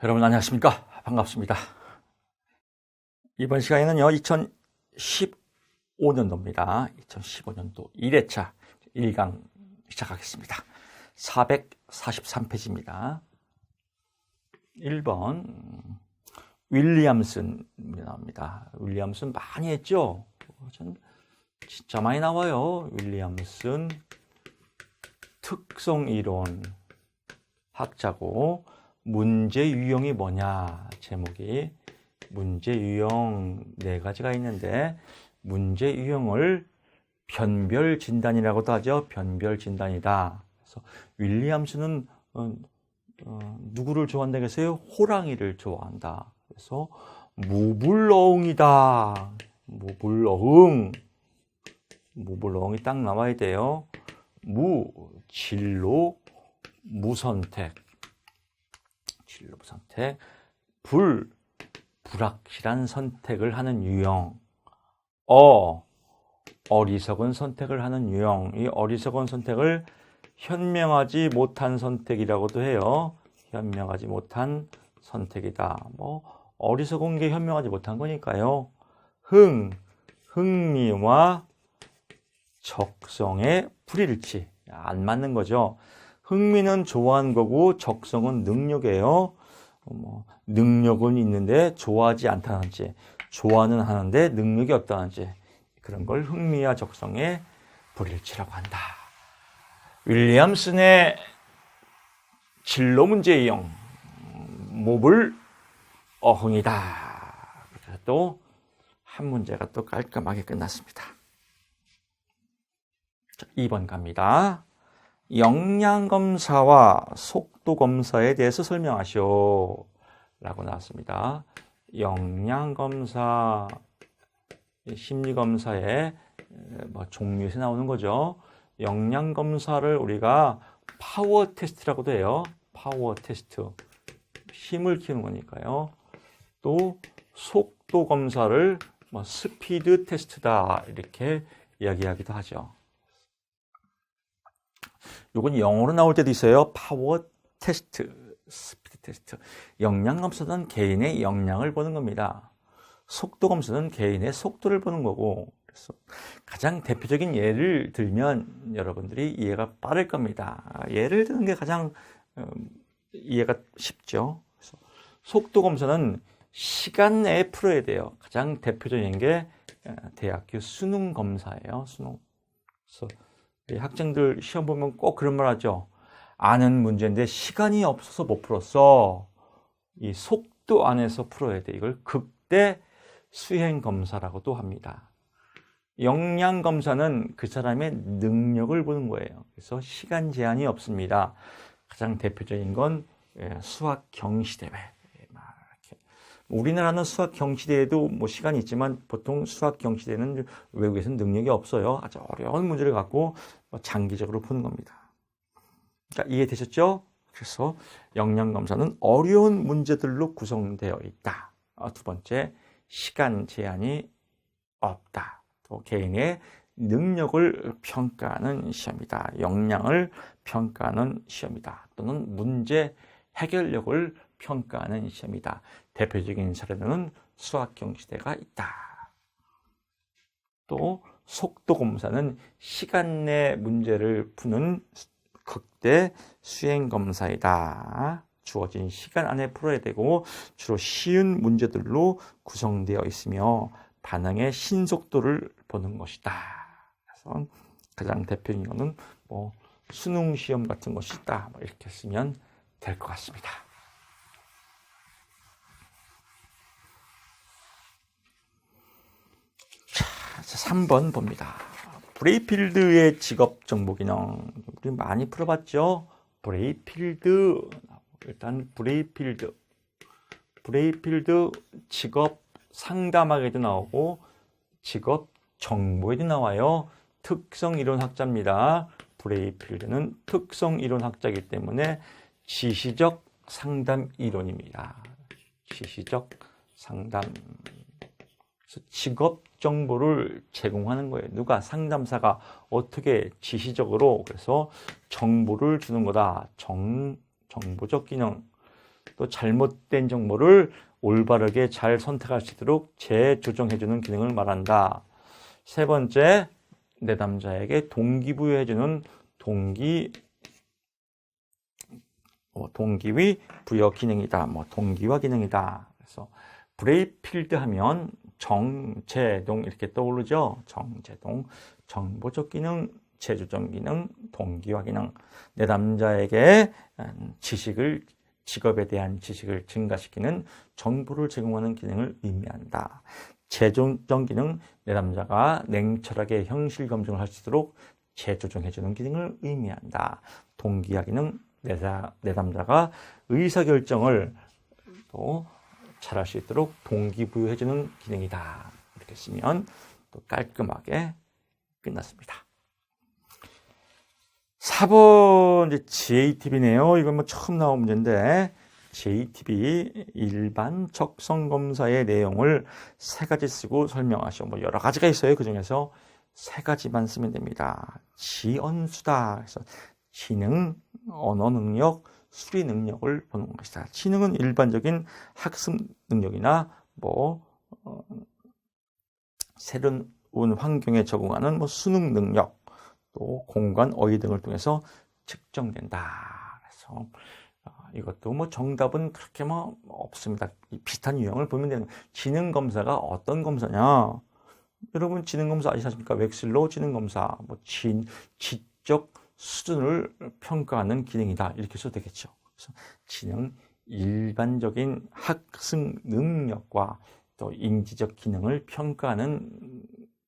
여러분 안녕하십니까? 반갑습니다. 이번 시간에는요, 2015년도입니다. 2015년도 1회차 1강 시작하겠습니다. 443페이지입니다. 1번 윌리엄슨 나옵니다. 윌리엄슨 많이 했죠? 전 진짜 많이 나와요. 윌리엄슨 특성이론 학자고, 문제 유형이 뭐냐? 제목이 문제 유형 4가지가 있는데, 문제 유형을 변별 진단이라고도 하죠. 변별 진단이다. 그래서 윌리엄슨은 누구를 좋아한다 그랬어요? 호랑이를 좋아한다. 그래서 무불어흥이다. 무불어흥이 딱 나와야 돼요. 진로, 무선택. 불확실한 선택을 하는 유형. 어리석은 선택을 하는 유형. 이 어리석은 선택을 현명하지 못한 선택이라고도 해요. 현명하지 못한 선택이다. 어리석은 게 현명하지 못한 거니까요. 흥미와 적성의 불일치. 안 맞는 거죠. 흥미는 좋아하는 거고, 적성은 능력이에요. 능력은 있는데 좋아하지 않다든지, 좋아는 하는데 능력이 없다든지, 그런 걸 흥미와 적성의 불일치라고 한다. 윌리엄슨의 진로 문제 유형, 무불어흥이다. 또 한 문제가 또 깔끔하게 끝났습니다. 자, 2번 갑니다. 역량검사와 속도검사에 대해서 설명하시오 라고 나왔습니다. 역량검사, 심리검사의 종류에서 나오는 거죠. 역량검사를 우리가 파워 테스트라고도 해요. 파워 테스트, 힘을 키우는 거니까요. 또 속도검사를 스피드 테스트다, 이렇게 이야기하기도 하죠. 이건 영어로 나올 때도 있어요. 파워 테스트, 스피드 테스트. 역량검사는 개인의 역량을 보는 겁니다. 속도검사는 개인의 속도를 보는 거고, 그래서 가장 대표적인 예를 들면 여러분들이 이해가 빠를 겁니다. 예를 드는 게 가장 이해가 쉽죠. 그래서 속도검사는 시간 내에 풀어야 돼요. 가장 대표적인 게 대학교 수능 검사예요. 수능. 그래서 학생들 시험 보면 꼭 그런 말 하죠. 아는 문제인데 시간이 없어서 못 풀었어. 이 속도 안에서 풀어야 돼. 이걸 극대 수행 검사라고도 합니다. 역량 검사는 그 사람의 능력을 보는 거예요. 그래서 시간 제한이 없습니다. 가장 대표적인 건 수학 경시대회. 우리나라는 수학 경시대회도 시간이 있지만, 보통 수학 경시대회는 외국에서는 능력이 없어요. 아주 어려운 문제를 갖고 장기적으로 푸는 겁니다. 자, 이해되셨죠? 그래서 역량검사는 어려운 문제들로 구성되어 있다. 두 번째, 시간 제한이 없다. 또 개인의 능력을 평가하는 시험이다. 역량을 평가하는 시험이다. 또는 문제 해결력을 평가하는 시험이다. 대표적인 사례로는 수학 경시대가 있다. 또 속도검사는 시간 내 문제를 푸는 극대 수행검사이다. 주어진 시간 안에 풀어야 되고, 주로 쉬운 문제들로 구성되어 있으며 반응의 신속도를 보는 것이다. 그래서 가장 대표적인 것은 수능 시험 같은 것이다. 이렇게 쓰면 될 것 같습니다. 자, 3번 봅니다. 브레이필드의 직업 정보 기능. 우리 많이 풀어봤죠? 브레이필드. 일단 브레이필드 직업 상담학에도 나오고 직업 정보에도 나와요. 특성 이론 학자입니다. 브레이필드는 특성 이론 학자이기 때문에 지시적 상담 이론입니다. 지시적 상담. 그래서 직업 정보를 제공하는 거예요. 누가? 상담사가 어떻게 지시적으로, 그래서 정보를 주는 거다. 정보적 기능. 또 잘못된 정보를 올바르게 잘 선택할 수 있도록 재조정해주는 기능을 말한다. 세 번째, 내담자에게 동기부여해주는 동기의 부여 기능이다. 동기화 기능이다. 그래서 브레이필드 하면 정제동 이렇게 떠오르죠. 정제동, 정보적 기능, 재조정 기능, 동기화 기능. 내담자에게 직업에 대한 지식을 증가시키는 정보를 제공하는 기능을 의미한다. 재조정 기능, 내담자가 냉철하게 현실 검증을 할 수 있도록 재조정해주는 기능을 의미한다. 동기화 기능, 내담자가 의사결정을 또 잘할 수 있도록 동기부여해주는 기능이다. 이렇게 쓰면 또 깔끔하게 끝났습니다. 4번 JTB네요. 이건 처음 나온 문제인데 JTB 일반 적성검사의 내용을 3가지 쓰고 설명하시오. 여러 가지가 있어요. 그 중에서 3가지만 쓰면 됩니다. 지언수다. 그래서 지능, 언어 능력, 수리 능력을 보는 것이다. 지능은 일반적인 학습 능력이나 새로운 환경에 적응하는 수능 능력, 또 공간, 어휘 등을 통해서 측정된다. 그래서 이것도 정답은 그렇게 없습니다. 비슷한 유형을 보면 되는 거예요. 지능 검사가 어떤 검사냐? 여러분 지능 검사 아시십니까? 웩슬로 지능 검사, 지적 수준을 평가하는 기능이다. 이렇게 써도 되겠죠. 그래서 지능, 일반적인 학습 능력과 또 인지적 기능을 평가하는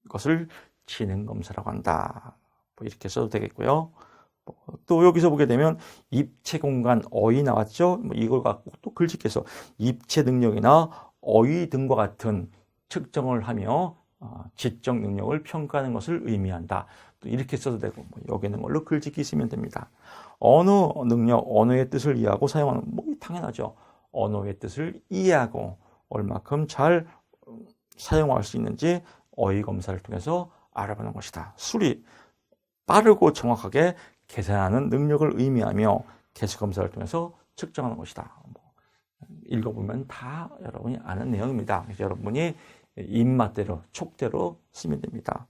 것을 지능 검사라고 한다. 이렇게 써도 되겠고요. 또 여기서 보게 되면 입체 공간, 어휘 나왔죠? 이걸 갖고 또 글짓기해서 입체 능력이나 어휘 등과 같은 측정을 하며 지적 능력을 평가하는 것을 의미한다. 또 이렇게 써도 되고 여기 있는 걸로 글짓기 쓰면 됩니다. 언어 능력, 언어의 뜻을 이해하고 사용하는 당연하죠. 언어의 뜻을 이해하고 얼마큼 잘 사용할 수 있는지 어휘 검사를 통해서 알아보는 것이다. 수리, 빠르고 정확하게 계산하는 능력을 의미하며 개수 검사를 통해서 측정하는 것이다. 읽어보면 다 여러분이 아는 내용입니다. 그래서 여러분이 입맛대로, 촉대로 쓰면 됩니다.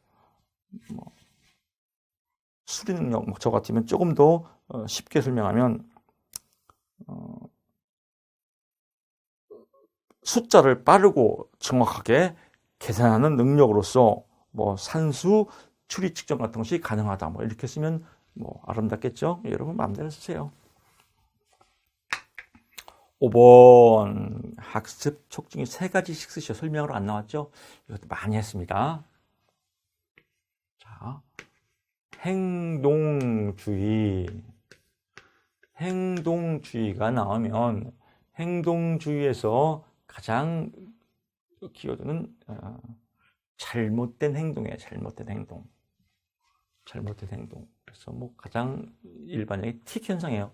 수리 능력, 저 같으면 조금 더 쉽게 설명하면 숫자를 빠르고 정확하게 계산하는 능력으로서 산수, 추리 측정 같은 것이 가능하다. 이렇게 쓰면 아름답겠죠? 여러분 마음대로 쓰세요. 5번 학습 촉진기 3가지씩 쓰셔. 설명으로 안 나왔죠? 이것도 많이 했습니다. 자, 행동주의가 나오면 행동주의에서 가장 기여도는 잘못된 행동이에요. 잘못된 행동. 그래서 가장 일반적인 틱 현상이에요.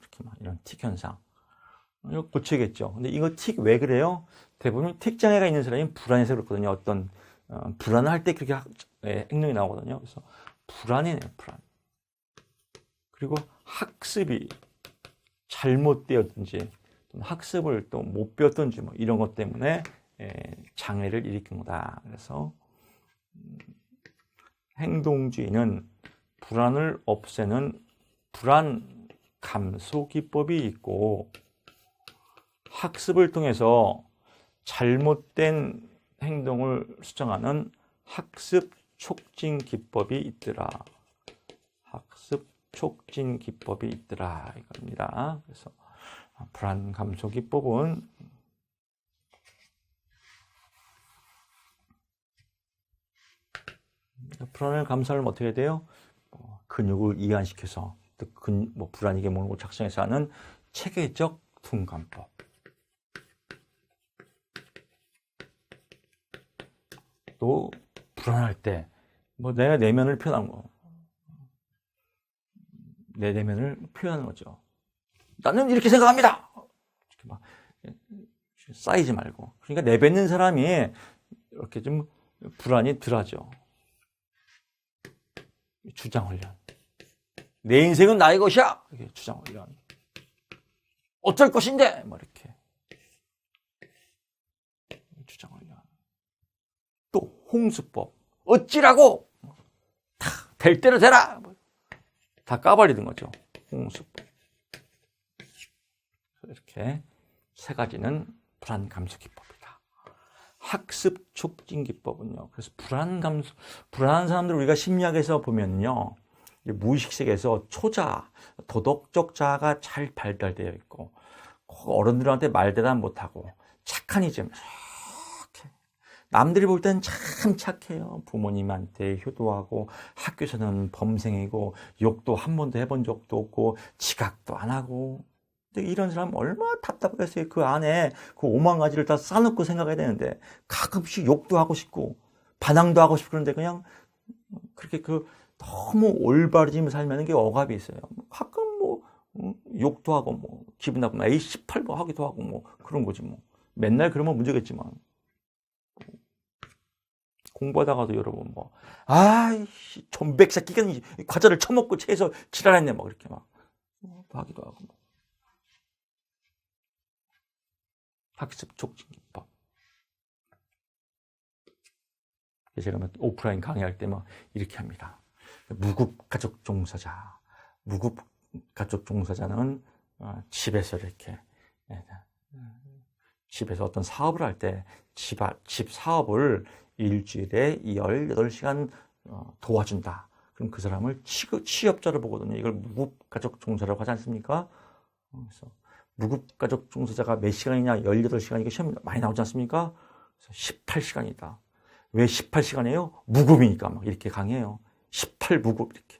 이렇게 이런 틱 현상. 이거 고쳐야겠죠. 근데 이거 틱 왜 그래요? 대부분 틱 장애가 있는 사람이 불안해서 그렇거든요. 어떤 불안을 할 때 그렇게 행동이 나오거든요. 그래서 불안이네요. 불안. 그리고 학습이 잘못되었든지 학습을 또 못 배웠든지 이런 것 때문에 장애를 일으킨 거다. 그래서 행동주의는 불안을 없애는 불안 감소 기법이 있고 학습을 통해서 잘못된 행동을 수정하는 학습 촉진 기법이 있더라. 학습 촉진 기법이 있더라 이겁니다. 그래서 불안 감소 기법은 불안을 감소하려면 어떻게 해야 돼요? 근육을 이완시켜서 불안이게 몸을 작성해서 하는 체계적 둔감법. 또 불안할 때 내가 내면을 표현한 거, 내 내면을 표현하는 거죠. 나는 이렇게 생각합니다. 이렇게 막 쌓이지 말고. 그러니까 내뱉는 사람이 이렇게 좀 불안이 덜하죠. 주장 훈련. 내 인생은 나의 것이야. 이게 주장 훈련. 어쩔 것인데 뭐 이렇게 주장을 하는. 또 홍수법 어찌라고 다 될 대로 되라 다 까발리는 거죠. 홍수법. 이렇게 세 가지는 불안 감소 기법이다. 학습 촉진 기법은요. 그래서 불안한 사람들 우리가 심리학에서 보면요. 무의식 세계에서 초자, 도덕적 자아가 잘 발달되어 있고 어른들한테 말대답 못하고 착한 이즘 이렇게 남들이 볼 땐 참 착해요. 부모님한테 효도하고 학교에서는 범생이고 욕도 한 번도 해본 적도 없고 지각도 안 하고. 근데 이런 사람 얼마나 답답했어요. 그 안에 그 5만 가지를 다 싸놓고 생각해야 되는데 가끔씩 욕도 하고 싶고 반항도 하고 싶고 그런데 그냥 그렇게 너무 올바르게 살면 게 억압이 있어요. 가끔 욕도 하고 기분 나쁘면 A18 하기도 하고 그런 거지 맨날 그러면 문제겠지만 공부하다가도 여러분 아이씨 존백 새끼가 과자를 처먹고 체해서 지랄했네 그렇게 하기도 하고 학습 촉진 기법. 제가 오프라인 강의할 때 이렇게 합니다. 무급 가족 종사자. 무급 가족 종사자는 집에서 이렇게 집에서 어떤 사업을 할 때 집 사업을 일주일에 18시간 도와준다. 그럼 그 사람을 취업자로 보거든요. 이걸 무급 가족 종사라고 하지 않습니까? 그래서 무급 가족 종사자가 몇 시간이냐? 18시간 이게 시험 많이 나오지 않습니까? 그래서 18시간이다. 왜 18시간이에요? 무급이니까 이렇게 강의해요. 18무급 이렇게.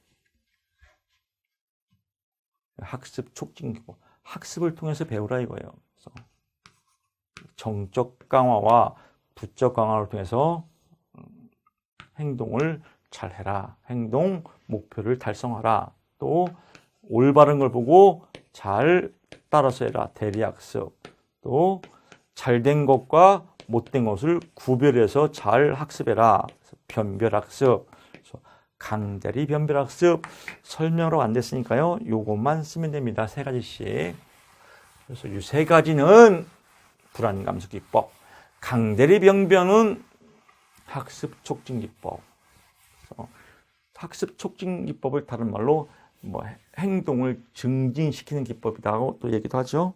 학습 촉진 기법. 학습을 통해서 배우라 이거예요. 그래서 정적 강화와 부적 강화를 통해서 행동을 잘 해라. 행동 목표를 달성하라. 또 올바른 걸 보고 잘 따라서 해라. 대리학습. 또 잘된 것과 못된 것을 구별해서 잘 학습해라. 변별학습. 강대리 변별학습 설명으로 안 됐으니까요. 요것만 쓰면 됩니다. 세 가지씩. 그래서 이 세 가지는 불안 감소 기법. 강대리 변별은 학습 촉진 기법. 학습 촉진 기법을 다른 말로 행동을 증진시키는 기법이라고 또 얘기도 하죠.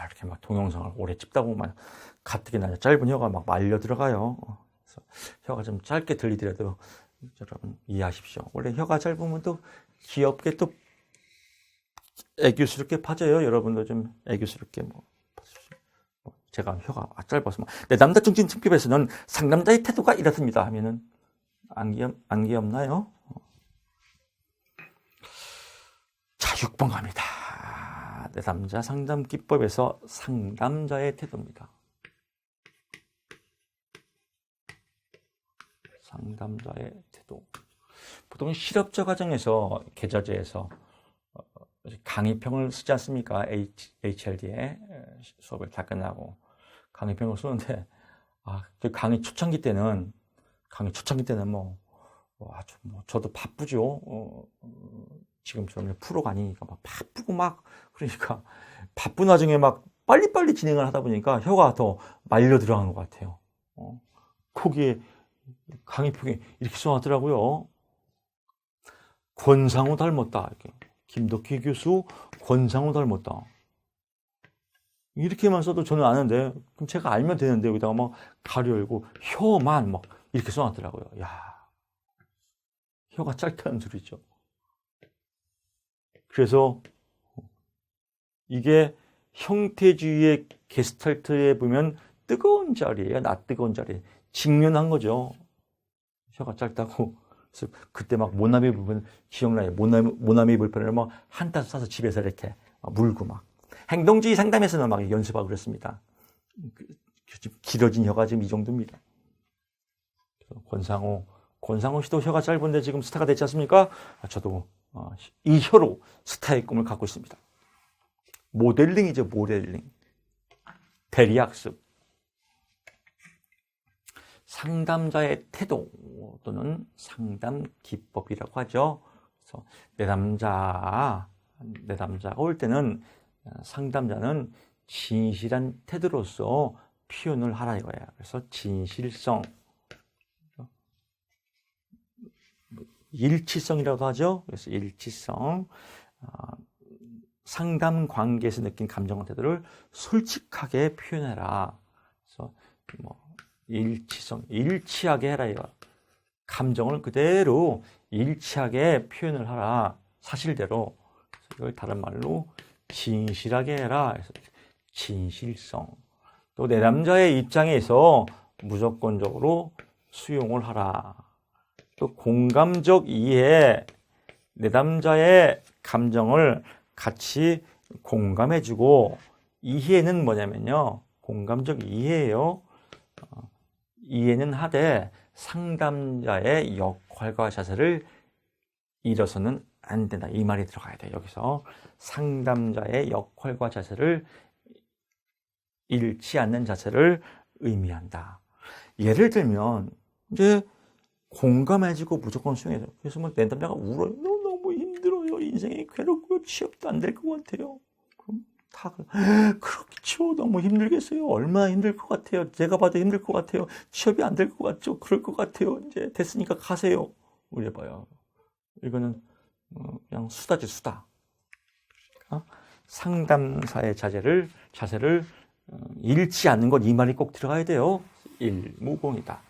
이렇게 동영상을 오래 찍다 보면 가뜩이나 짧은 혀가 말려 들어가요. 그래서 혀가 좀 짧게 들리더라도 여러분 이해하십시오. 원래 혀가 짧으면 또 귀엽게 또 애교스럽게 파져요. 여러분도 좀 애교스럽게 제가 혀가 짧아서 내 남자증진 특집에서는 상담자의 태도가 이렇습니다 하면은 안 귀엽나요? 자, 6번 갑니다. 내 남자 상담 기법에서 상담자의 태도입니다. 상담자의 태도. 보통 실업자 과정에서 계좌제에서 강의평을 쓰지 않습니까? HLD에 수업을 다 끝나고 강의평을 쓰는데 그 강의 초창기 때는 아주 저도 바쁘죠. 지금처럼 프로가 아니니까 바쁘고 그러니까 바쁜 와중에 빨리빨리 진행을 하다 보니까 혀가 더 말려 들어가는 것 같아요. 거기에 강의평에 이렇게 써놨더라고요. 권상우 닮았다. 이렇게. 김덕희 교수 권상우 닮았다. 이렇게만 써도 저는 아는데 그럼 제가 알면 되는데 여기다가 가려 열고 혀만 이렇게 써놨더라고요. 야, 혀가 짧다는 소리죠. 그래서 이게 형태주의의 게스탈트에 보면 뜨거운 자리예요. 낯뜨거운 자리. 직면한 거죠. 혀가 짧다고. 그래서 그때 모나미 불펜 기억나요. 모나미 불펜을 한타 싸서 집에서 이렇게 물고 행동주의 상담에서는 연습하고 그랬습니다. 길어진 혀가 지금 이 정도입니다. 권상우 씨도 혀가 짧은데 지금 스타가 됐지 않습니까? 저도 이 혀로 스타의 꿈을 갖고 있습니다. 모델링이죠, 모델링. 대리학습. 상담자의 태도 또는 상담 기법이라고 하죠. 그래서 내 남자 내담자가 올 때는 상담자는 진실한 태도로서 표현을 하라 이거예요. 그래서 진실성, 일치성이라고 하죠. 그래서 일치성, 상담 관계에서 느낀 감정과 태도를 솔직하게 표현해라. 그래서 일치성, 일치하게 해라 이거. 감정을 그대로 일치하게 표현을 하라. 사실대로. 이걸 다른 말로 진실하게 해라. 그래서 진실성. 또 내담자의 입장에서 무조건적으로 수용을 하라. 또 공감적 이해, 내담자의 감정을 같이 공감해주고, 이해는 뭐냐면요, 공감적 이해예요. 이해는 하되 상담자의 역할과 자세를 잃어서는 안 된다. 이 말이 들어가야 돼요. 여기서 상담자의 역할과 자세를 잃지 않는 자세를 의미한다. 예를 들면 이제 공감해주고 무조건 수용해줘. 그래서 뭐 내담자가 울어요. 너무 힘들어요. 인생이 괴롭고요. 취업도 안 될 것 같아요. 그럼 다 그렇죠. 너무 힘들겠어요. 얼마나 힘들 것 같아요. 제가 봐도 힘들 것 같아요. 취업이 안 될 것 같죠. 그럴 것 같아요. 이제 됐으니까 가세요. 이래봐요. 이거는 그냥 수다지 수다. 상담사의 자세를 잃지 않는 것, 이 말이 꼭 들어가야 돼요. 일무공이다.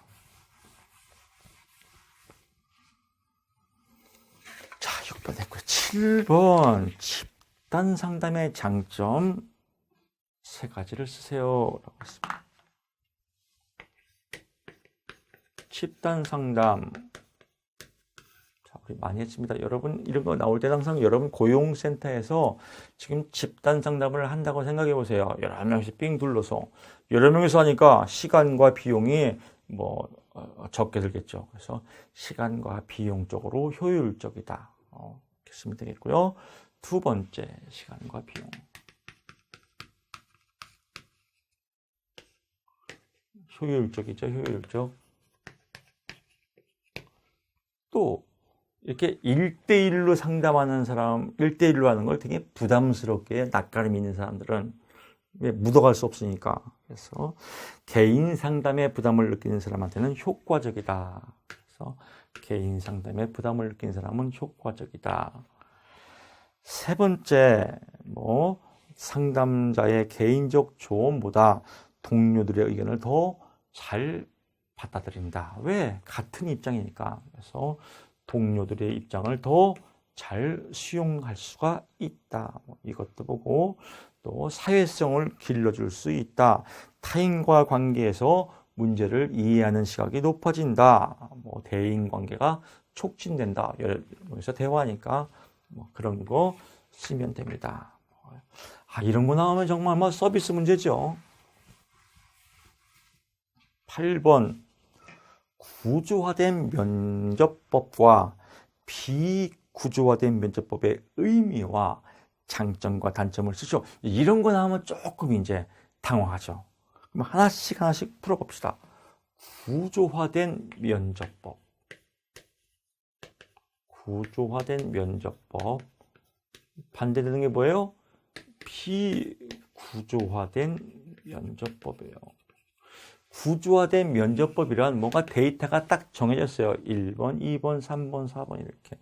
자, 6번 했고요. 7번 집단 상담의 장점 3가지를 쓰세요 라고 했습니다. 집단 상담, 자, 우리 많이 했습니다. 여러분 이런 거 나올 때 항상 여러분 고용센터에서 지금 집단 상담을 한다고 생각해 보세요. 여러 명씩 삥 둘러서 여러 명이서 하니까 시간과 비용이 적게 들겠죠. 그래서 시간과 비용적으로 효율적이다. 이렇게 쓰면 되겠고요. 2번째, 시간과 비용. 효율적이죠. 효율적. 또 이렇게 1대1로 상담하는 사람, 1대1로 하는 걸 되게 부담스럽게 낯가림 있는 사람들은 묻어갈 수 없으니까. 그래서 개인 상담에 부담을 느끼는 사람한테는 효과적이다. 그래서 개인 상담에 부담을 느끼는 사람은 효과적이다. 3번째, 상담자의 개인적 조언보다 동료들의 의견을 더 잘 받아들인다. 왜? 같은 입장이니까. 그래서 동료들의 입장을 더 잘 수용할 수가 있다. 이것도 보고, 또 사회성을 길러줄 수 있다. 타인과 관계에서 문제를 이해하는 시각이 높아진다. 대인관계가 촉진된다. 여기서 대화니까 그런 거 쓰면 됩니다. 이런 거 나오면 정말 서비스 문제죠. 8번 구조화된 면접법과 비구조화된 면접법의 의미와 장점과 단점을 쓰죠. 이런 거 나오면 조금 이제 당황하죠. 그럼 하나씩 풀어봅시다. 구조화된 면접법. 구조화된 면접법. 반대되는 게 뭐예요? 비구조화된 면접법이에요. 구조화된 면접법이란 뭔가 데이터가 딱 정해졌어요. 1번, 2번, 3번, 4번 이렇게.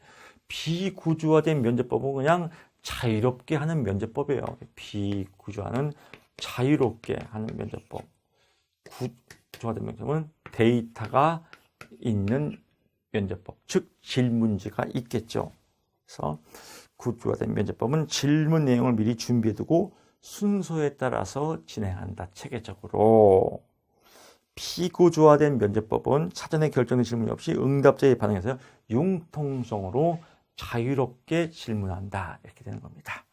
비구조화된 면접법은 그냥 자유롭게 하는 면접법이에요. 비구조화는 자유롭게 하는 면접법. 구조화된 면접은 데이터가 있는 면접법, 즉 질문지가 있겠죠. 그래서 구조화된 면접법은 질문 내용을 미리 준비해두고 순서에 따라서 진행한다. 체계적으로. 비구조화된 면접법은 사전에 결정된 질문이 없이 응답자의 반응에서 융통성으로 자유롭게 질문한다. 이렇게 되는 겁니다.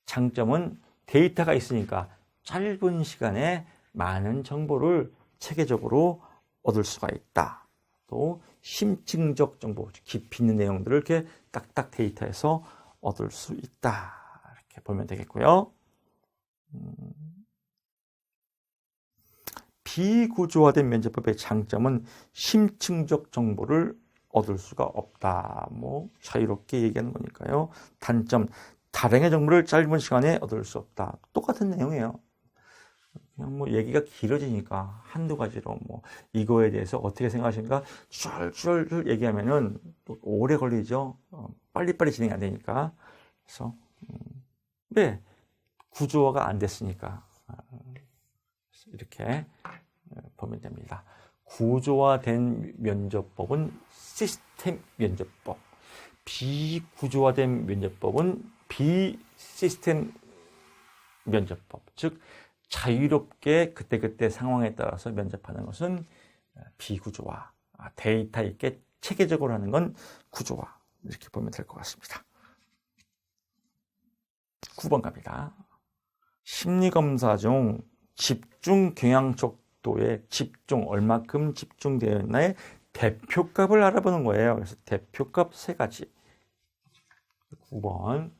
장점은 데이터가 있으니까 짧은 시간에 많은 정보를 체계적으로 얻을 수가 있다. 또 심층적 정보, 깊이 있는 내용들을 이렇게 딱딱 데이터에서 얻을 수 있다. 이렇게 보면 되겠고요. 비구조화된 면접법의 장점은 심층적 정보를 얻을 수가 없다. 자유롭게 얘기하는 거니까요. 단점, 다량의 정보를 짧은 시간에 얻을 수 없다. 똑같은 내용이에요. 그냥 뭐 얘기가 길어지니까 한두 가지로 뭐 이거에 대해서 어떻게 생각하십니까? 줄 얘기하면은 또 오래 걸리죠. 빨리빨리 진행이 안 되니까. 그래서 네, 구조화가 안 됐으니까 이렇게 보면 됩니다. 구조화된 면접법은 시스템 면접법, 비구조화된 면접법은 비시스템 면접법, 즉 자유롭게 그때그때 상황에 따라서 면접하는 것은 비구조화, 데이터 있게 체계적으로 하는 건 구조화, 이렇게 보면 될 것 같습니다. 9번 갑니다. 심리검사 중 집중 경향 척도에 집중, 얼마큼 집중되어 있나의 대표값을 알아보는 거예요. 그래서 대표값 세 가지. 9번.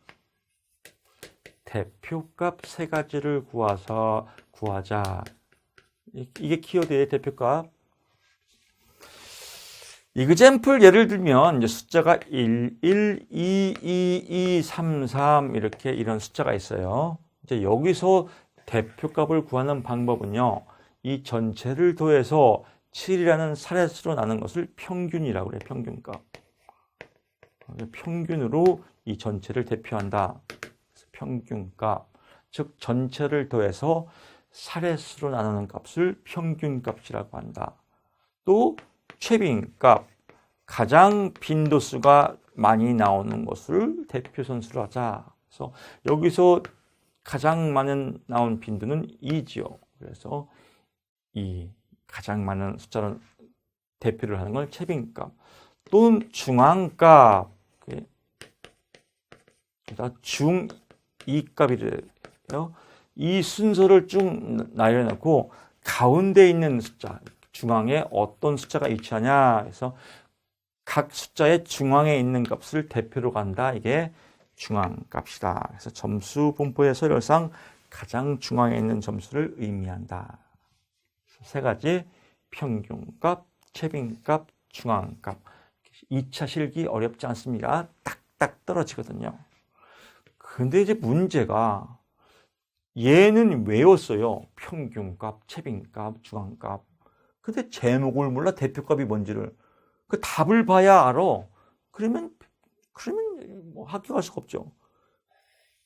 대표값 세 가지를 구하자. 이게 키워드의 대표값. 이그젬플 예를 들면 이제 숫자가 1, 1, 2, 2, 2, 3, 3 이렇게 이런 숫자가 있어요. 이제 여기서 대표값을 구하는 방법은요. 이 전체를 더해서 7이라는 사례수로 나눈 것을 평균이라고 그래요. 평균값. 평균으로 이 전체를 대표한다. 평균값. 즉 전체를 더해서 사례수로 나누는 값을 평균값이라고 한다. 또 최빈값, 가장 빈도수가 많이 나오는 것을 대표 선수로 하자. 그래서 여기서 가장 많은 나온 빈도는 2지요. 그래서 이 가장 많은 숫자를 대표를 하는 건 최빈값. 또는 중앙값, 중2값이래요. 이 순서를 쭉 나열해놓고 가운데 있는 숫자, 중앙에 어떤 숫자가 위치하냐 해서 각 숫자의 중앙에 있는 값을 대표로 간다. 이게 중앙값이다. 그래서 점수 분포의 서열상 가장 중앙에 있는 점수를 의미한다. 세 가지 평균값, 최빈값, 중앙값. 2차 실기 어렵지 않습니다. 딱딱 떨어지거든요. 근데 이제 문제가 얘는 외웠어요. 평균값, 최빈값, 중앙값. 근데 제목을 몰라 대표값이 뭔지를. 그 답을 봐야 알아. 그러면 뭐 학교 갈 수가 없죠.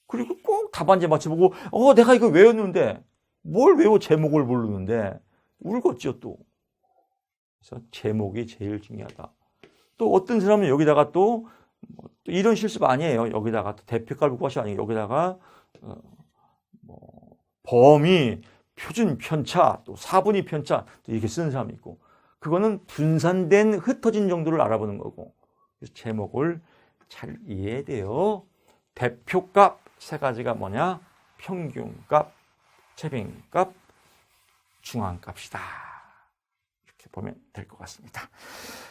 그리고 꼭 답안지 맞춰보고 내가 이거 외웠는데 뭘 외워 제목을 모르는데 울겠죠 또. 그래서 제목이 제일 중요하다. 또 어떤 사람은 여기다가 또 이런 실수 많이 해요. 여기다가 대표값을 구하시 아니에요. 여기다가 범위, 표준 편차, 또 사분위 편차 또 이렇게 쓰는 사람이 있고, 그거는 분산된 흩어진 정도를 알아보는 거고. 그래서 제목을 잘 이해해야 돼요. 대표값 세 가지가 뭐냐? 평균값, 최빈값, 중앙값이다. 이렇게 보면 될 것 같습니다.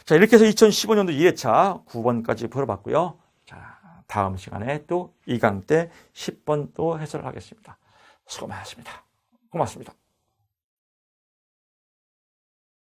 자, 이렇게 해서 2015년도 2회차 9번까지 풀어봤고요. 자, 다음 시간에 또 2강 때 10번 또 해설을 하겠습니다. 수고 많으셨습니다. 고맙습니다.